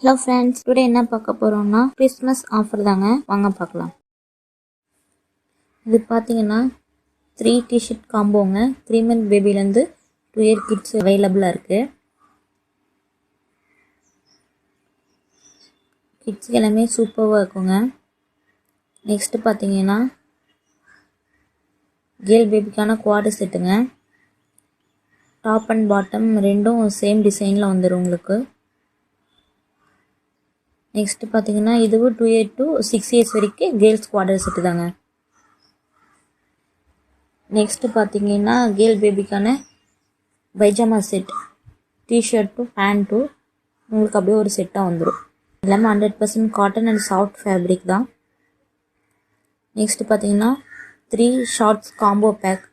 Hello friends, today என்ன பார்க்க போறோம்னா Christmas offer தாங்க. வாங்க பார்க்கலாம். இது பாத்தீங்கன்னா 3 t-shirt காம்போங்க. 3 month பேபில இருந்து 2 year kids அவைலபிளா இருக்கு. கிட்ஸ் எல்லாமே சூப்பரா இருக்குங்க. நெக்ஸ்ட் பாத்தீங்கன்னா கேர்ள் பேபிக்கான குவார்டர் செட்டுங்க. டாப் அண்ட் பாட்டம் ரெண்டும் சேம் டிசைன்ல வந்துரும் உங்களுக்கு. நெக்ஸ்ட் பாத்தீங்கன்னா இதுவும் 2 year to 6 years வரைக்கும் கேர்ள்ஸ் குவார்டர் செட் தாங்க. நெக்ஸ்ட் பாத்தீங்கன்னா கேர்ள் பேபிக்கான pyjama set, T-shirt to pant to உங்களுக்கு அப்படியே ஒரு செட்டா வந்துரும். எல்லாமே 100% காட்டன் அண்ட் சாஃப்ட் ஃபேப்ரிக் தான். நெக்ஸ்ட் பாத்தீங்கன்னா 3 ஷார்ட்ஸ் காம்போ பேக்.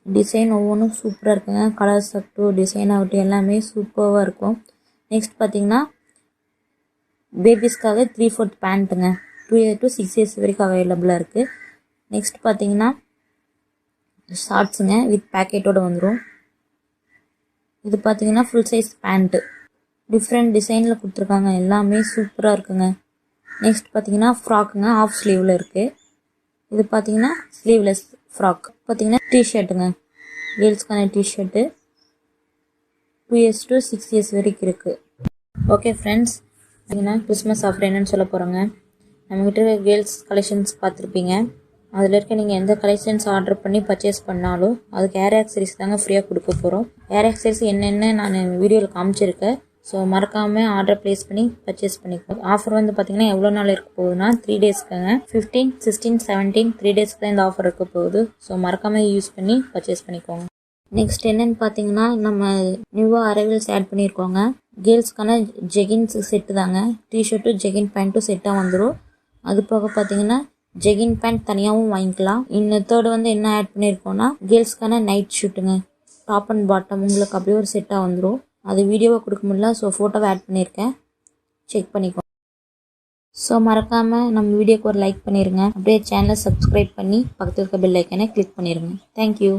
டிசைன் ஒவ்வொன்றும் சூப்பராக இருக்குங்க. கலர்ஸ் ஆகட்டும் டிசைன் ஆகட்டும் எல்லாமே சூப்பராக இருக்கும். நெக்ஸ்ட் பார்த்தீங்கன்னா பேபிஸ்க்காக 3/4 பேண்ட்டுங்க. 2 year to 6 years வரைக்கும் அவைலபிளாக இருக்குது. நெக்ஸ்ட் பார்த்தீங்கன்னா ஷார்ட்ஸுங்க வித் பேக்கெட்டோடு வந்துடும். இது பார்த்தீங்கன்னா ஃபுல் சைஸ் பேண்ட்டு டிஃப்ரெண்ட் டிசைனில் கொடுத்துருக்காங்க. எல்லாமே சூப்பராக இருக்குங்க. நெக்ஸ்ட் பார்த்தீங்கன்னா ஃப்ராக்குங்க, ஆஃப் ஸ்லீவில் இருக்குது. இது பார்த்தீங்கன்னா ஸ்லீவ்லெஸ் ஃப்ராக். பார்த்தீங்கன்னா டி-ஷர்ட்டுங்க, கேர்ள்ஸ்க்கான டி-ஷர்ட்டு 2 years to 6 years வரைக்கும் இருக்குது. ஓகே ஃப்ரெண்ட்ஸ், பார்த்தீங்கன்னா கிறிஸ்மஸ் ஆஃபர் என்னன்னு சொல்ல போகிறோங்க. நம்மகிட்ட கேர்ள்ஸ் கலெக்ஷன்ஸ் பார்த்துருப்பீங்க. அதில் இருக்க நீங்கள் எந்த கலெக்ஷன்ஸ் ஆர்டர் பண்ணி பர்ச்சேஸ் பண்ணாலும் அதுக்கு ஏர் ஆக்சரிஸ் தாங்க ஃப்ரீயாக கொடுக்க போகிறோம். ஏர் ஆக்சரிஸ் என்னென்னு நான் வீடியோவில் காமிச்சிருக்கேன். ஸோ மறக்காமல் ஆர்டர் ப்ளேஸ் பண்ணி பர்ச்சேஸ் பண்ணிக்கோ. ஆஃபர் வந்து பார்த்தீங்கன்னா எவ்வளோ நாள் இருக்க போகுதுன்னா 3 daysக்குங்க. 15, 16, 17 3 daysக்கு தான் இந்த ஆஃபர் இருக்க போகுது. ஸோ மறக்காமல் யூஸ் பண்ணி பர்ச்சேஸ் பண்ணிக்கோங்க. நெக்ஸ்ட் என்னன்னு பார்த்தீங்கன்னா நம்ம நியூவாக அரைவல்ஸ் ஆட் பண்ணியிருக்கோங்க. கேர்ள்ஸ்க்கான ஜெகின்ஸ் செட்டு தாங்க. டி-ஷர்ட்டும் ஜெகின் பேண்ட்டும் செட்டாக வந்துடும். அது போக பார்த்தீங்கன்னா ஜெகின் பேண்ட் தனியாகவும் வாங்கிக்கலாம். இன்னும் தேர்டு வந்து என்ன ஆட் பண்ணியிருக்கோன்னா கேர்ள்ஸ்க்கான நைட் ஷூட்டுங்க. டாப் அண்ட் பாட்டம் உங்களுக்கு அப்படியே ஒரு செட்டாக வந்துடும். அது வீடியோவை கொடுக்க முடியல, ஸோ ஃபோட்டோவை ஆட் பண்ணியிருக்கேன், செக் பண்ணிக்கோ. ஸோ மறக்காமல் நம்ம வீடியோக்கு ஒரு லைக் பண்ணிடுங்க. அப்படியே சேனலை சப்ஸ்கிரைப் பண்ணி பக்கத்தில் இருக்க பெல் ஐக்கனை கிளிக் பண்ணிடுங்க. தேங்க்யூ.